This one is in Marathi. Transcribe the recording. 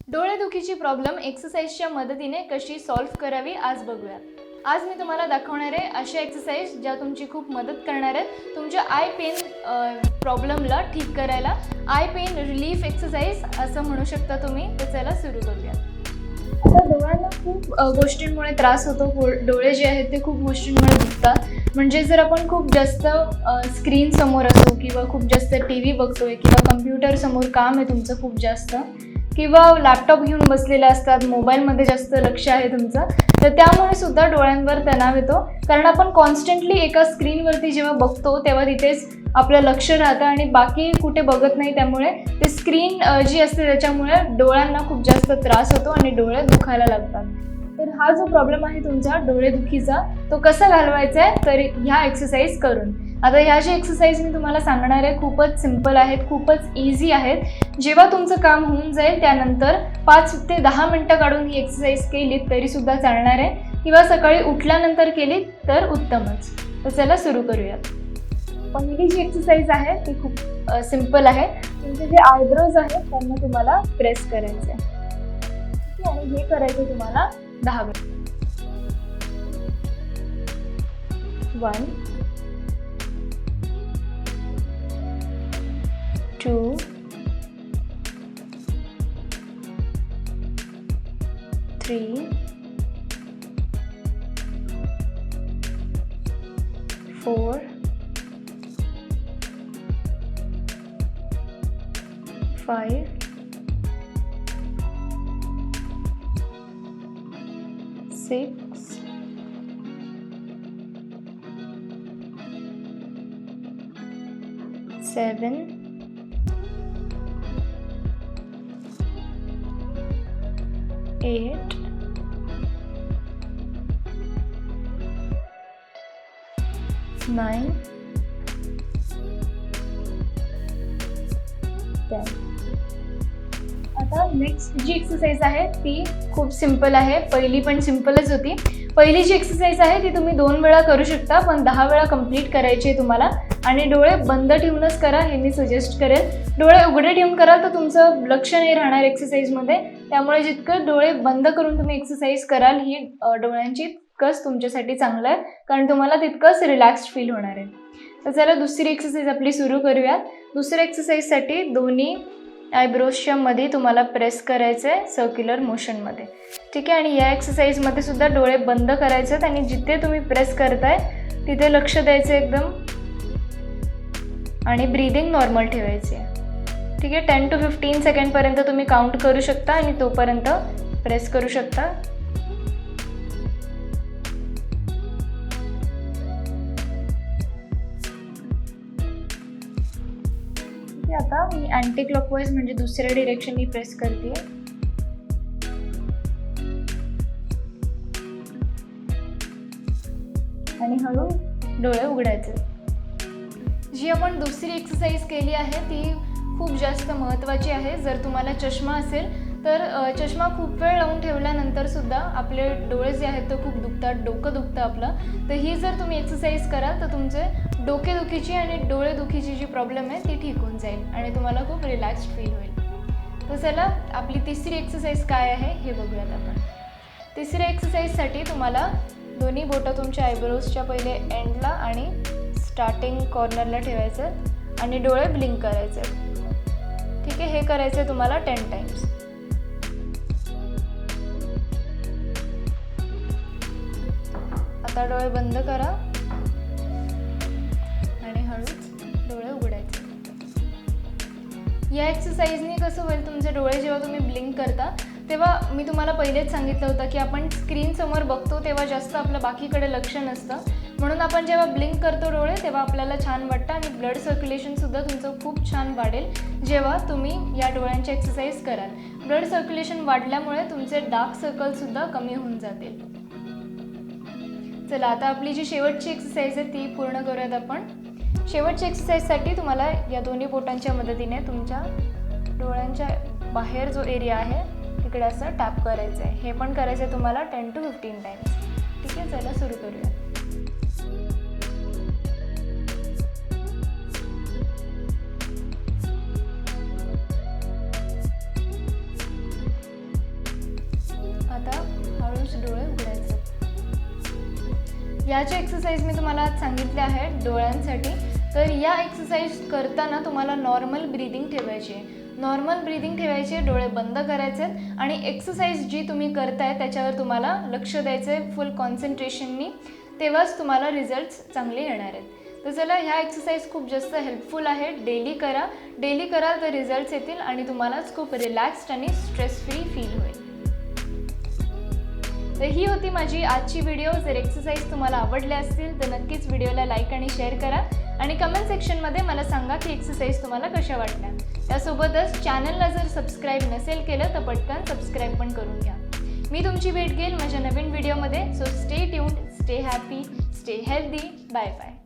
डोळेदुखीची प्रॉब्लेम एक्सरसाइजच्या मदतीने कशी सॉल्व्ह करावी आज बघूया। आज मी तुम्हाला दाखवणार आहे अशा एक्सरसाइज ज्या तुमची खूप मदत करणार आहेत तुमच्या आय पेन प्रॉब्लेमला ठीक करायला। आय पेन रिलीफ एक्सरसाइज असं म्हणू शकता तुम्ही। तर चला सुरू करूया। आता डोळ्यांना खूप गोष्टींमुळे त्रास होतो। डोळे जे आहेत ते खूप गोष्टींमुळे दुखतात। म्हणजे जर आपण खूप जास्त स्क्रीन समोर असू किंवा खूप जास्त टीव्ही बघतोय किंवा कम्प्युटर समोर काम आहे तुमचं खूप जास्त किंवा लॅपटॉप घेऊन बसलेले असतात, मोबाईलमध्ये जास्त लक्ष आहे तुमचं, तर त्यामुळे सुद्धा डोळ्यांवर तणाव येतो। कारण आपण कॉन्स्टंटली एका स्क्रीनवरती जेव्हा बघतो तेव्हा तिथेच आपलं लक्ष राहतं आणि बाकी कुठे बघत नाही। त्यामुळे ते स्क्रीन जी असते त्याच्यामुळे डोळ्यांना खूप जास्त त्रास होतो आणि डोळे दुखायला लागतात। तर हा जो प्रॉब्लेम आहे तुमचा डोळेदुखीचा तो कसा घालवायचा आहे तर ह्या एक्सरसाइज करून। आता ह्या जे एक्सरसाइज मी तुम्हाला सांगणार आहे खूपच सिंपल आहेत, खूपच इझी आहेत। जेव्हा तुमचं काम होऊन जाईल त्यानंतर 5 ते 10 मिनिटं काढून ही एक्सरसाइज केली तरीसुद्धा चालणार आहे किंवा सकाळी उठल्यानंतर केली तर उत्तमच। तर चला सुरू करूयात। पहिली जी एक्सरसाइज आहे ती खूप सिंपल आहे। तुमचे जे आयब्रोज आहेत त्यांना तुम्हाला प्रेस करायचे आहे आणि हे करायचं तुम्हाला 10 मिनिट। 1 2 3 4 5 6 7 8 9 10। आता नेक्स्ट जी एक्सरसाइज आहे ती खूप सिंपल आहे। पहिली पण सिंपलच होती। पहिली जी एक्सरसाइज आहे ती तुम्ही 2 वेळा करू शकता पण 10 वेळा कंप्लीट करायची आहे तुम्हाला आणि डोळे बंद ठेवूनच करा हे मी सजेस्ट करेल। डोळे उघडे ठेवून कराल तर तुमचं लक्ष नाही राहणार एक्सरसाइजमध्ये। त्यामुळे जितकं डोळे बंद करून तुम्ही एक्सरसाइज कराल ही डोळ्यांची तितकंच तुमच्यासाठी चांगलं आहे कारण तुम्हाला तितकंच रिलॅक्स्ड फील होणार आहे। तर चला दुसरी एक्सरसाइज आपली सुरू करूयात। दुसऱ्या एक्सरसाइजसाठी दोन्ही आयब्रोजच्या मध्ये तुम्हाला प्रेस करायचं आहे सर्क्युलर मोशनमध्ये, ठीक आहे। आणि या एक्सरसाइजमध्ये सुद्धा डोळे बंद करायचे आहेत आणि जिथे तुम्ही प्रेस करताय तिथे लक्ष द्यायचं एकदम आणि ब्रीदिंग नॉर्मल ठेवायची आहे, ठीक आहे। 10 to 15 सेकंडपर्यंत तुम्ही काउंट करू शकता आणि तोपर्यंत प्रेस करू शकता। आता मी अँटी क्लॉकवाईज म्हणजे दुसऱ्या डिरेक्शननी प्रेस करते आणि हळू डोळे उघडायचे। जी आपण दुसरी एक्सरसाइज केली आहे ती खूप जास्त महत्त्वाची आहे। जर तुम्हाला चष्मा असेल तर चष्मा खूप वेळ लावून ठेवल्यानंतर सुद्धा आपले डोळे जे आहेत ते खूप दुखतात, डोकं दुखतं आपलं। तर ही जर तुम्ही एक्सरसाइज कराल तर तुमचे डोकेदुखीची आणि डोळेदुखीची जी प्रॉब्लेम आहे ती ठीक होऊन जाईल आणि तुम्हाला खूप रिलॅक्स्ड फील होईल। तर चला आपली तिसरी एक्सरसाइज काय आहे हे बघूयात आपण। तिसऱ्या एक्सरसाइजसाठी तुम्हाला दोन्ही बोटं तुमच्या आयब्रोजच्या पहिले एंडला आणि स्टार्टिंग कॉर्नरला ठेवायचं आणि डोळे ब्लिंक करायचे, ठीक आहे। हे करायचं तुम्हाला 10 टाइम्स। आता डोळे बंद करा आणि हळूच डोळे उघडायचे। या एक्सरसाइजने कसं होईल तुमचे डोळे जेव्हा तुम्ही ब्लिंक करता तेव्हा मी तुम्हाला पहिलेच सांगितलं होतं की आपण स्क्रीन समोर बघतो तेव्हा जास्त आपलं बाकीकडे लक्ष नसतं, म्हणून आपण जेव्हा ब्लिंक करतो डोळे तेव्हा आपल्याला छान वाटतं आणि ब्लड सर्क्युलेशनसुद्धा तुमचं खूप छान वाढेल जेव्हा तुम्ही या डोळ्यांची एक्सरसाइज कराल। ब्लड सर्क्युलेशन वाढल्यामुळे तुमचे डार्क सर्कलसुद्धा कमी होऊन जातील। चला आता आपली जी शेवटची एक्सरसाइज आहे ती पूर्ण करूयात आपण। शेवटच्या एक्सरसाइजसाठी तुम्हाला या दोन्ही बोटांच्या मदतीने तुमच्या डोळ्यांच्या बाहेर जो एरिया आहे तिकडे असं टॅप करायचं आहे। हे पण करायचं आहे तुम्हाला 10 to 15 टाइम्स, ठीक आहे। चला सुरू करूया। याचे एक्सरसाइज मी तुम्हाला आज सांगितले आहेत डोळ्यांसाठी. तर या एक्सरसाइज करताना तुम्हाला नॉर्मल ब्रीदिंग ठेवायची आहे. नॉर्मल ब्रीदिंग ठेवायची आहे, डोळे बंद करायचे आणि एक्सरसाइज जी तुम्ही करताय त्याच्यावर तुम्हाला लक्ष द्यायचं आहे फुल कॉन्सन्ट्रेशननी. तेव्हाच तुम्हाला रिझल्ट्स चांगले येणार आहेत. तर चला, ह्या एक्सरसाइज खूप जास्त हेल्पफुल आहे. डेली कराल तर रिझल्ट्स येतील आणि तुम्हालाच खूप रिलॅक्स्ड आणि स्ट्रेस फ्री फील होईल. तर ही होती माझी आजची व्हिडिओ. जर एक्सरसाइज तुम्हाला आवडल्या असतील तर नक्कीच व्हिडिओला लाईक आणि शेअर करा आणि कमेंट सेक्शनमध्ये मला सांगा की एक्सरसाइज तुम्हाला कशा वाटल्या. त्यासोबतच चॅनलला जर सबस्क्राईब नसेल केलं तर पटकन सबस्क्राईब पण करून घ्या. मी तुमची भेट घेईल माझ्या नवीन व्हिडिओमध्ये. So stay tuned, stay happy, stay healthy. Bye bye.